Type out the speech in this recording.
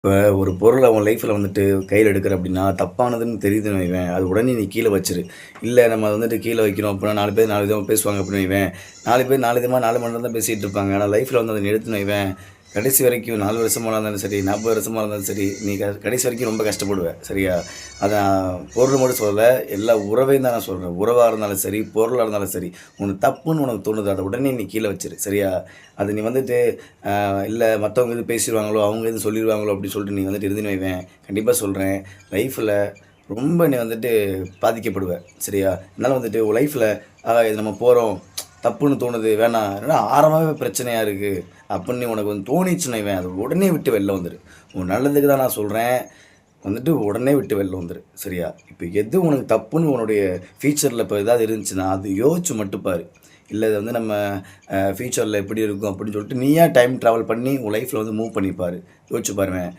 இப்ப ஒரு பொருள உன் லைஃப்ல வந்துட்டு கையில எடுக்குற அப்படின்னா, தப்பானதுன்னு தெரியுதுன்னு வைவேன், அது உடனே நீ கீழ வச்சுரு. இல்ல நம்ம வந்துட்டு கீழ வைக்கிறோம் அப்படின்னா 4 பேர் 4 விதமா பேசுவாங்க அப்படின்னு வைவேன். 4 பேர் 4 விதமா 4 மணி நேரம் தான் பேசிட்டு இருப்பாங்க. ஆனா லைஃப்ல வந்து அத நீ எடுத்தேன்னு வைவேன், கடைசி வரைக்கும் 4 வருஷமா இருந்தாலும் சரி, 40 வருஷமா இருந்தாலும் சரி, நீ கடைசி வரைக்கும் ரொம்ப கஷ்டப்படுவ. சரியா? அதான் பொருள் மட்டும் சொல்லல, எல்லா உறவையும் தான் நான் சொல்றேன். உறவா இருந்தாலும் சரி, பொருளா இருந்தாலும் சரி, உனக்கு தப்புன்னு உனக்கு தோணுது, அத உடனே நீ கீழ வச்சுரு. சரியா? அது நீ வந்துட்டு இல்ல மத்தவங்க எதுவும் பேசிருவாங்களோ, அவங்க எதுவும் சொல்லிருவாங்களோ அப்படின்னு சொல்லிட்டு நீ வந்துட்டு இருந்தேன்னு வைவேன், கண்டிப்பா சொல்றேன், லைஃப்ல ரொம்ப நீ வந்துட்டு பாதிக்கப்படுவ. சரியா? அதனால வந்துட்டு உன் லைஃப்ல இது நம்ம போறோம், தப்புன்னு தோணுது, வேணாம். என்னடா ஆரம்பமே பிரச்சனையா இருக்கு, அப்படின்னு நீ உனக்கு வந்து தோணிச்சுன்னு வைவேன், அத உடனே விட்டு வெளில வந்துரு. உன் நல்லதுக்கு தான் நான் சொல்றேன். வந்துட்டு உடனே விட்டு வெளில வந்துரு. சரியா? இப்ப எது உனக்கு தப்புன்னு உன்னுடைய ஃபியூச்சர்ல இப்ப ஏதாவது இருந்துச்சுன்னா, அது யோசிச்சு மட்டும் பாரு. இல்ல இது வந்து நம்ம ஃபியூச்சர்ல எப்படி இருக்கும் அப்படின்னு சொல்லிட்டு, நீயா டைம் டிராவல் பண்ணி உன் லைஃப்ல வந்து மூவ் பண்ணி பாரு. யோசிச்சு பாருவேன்.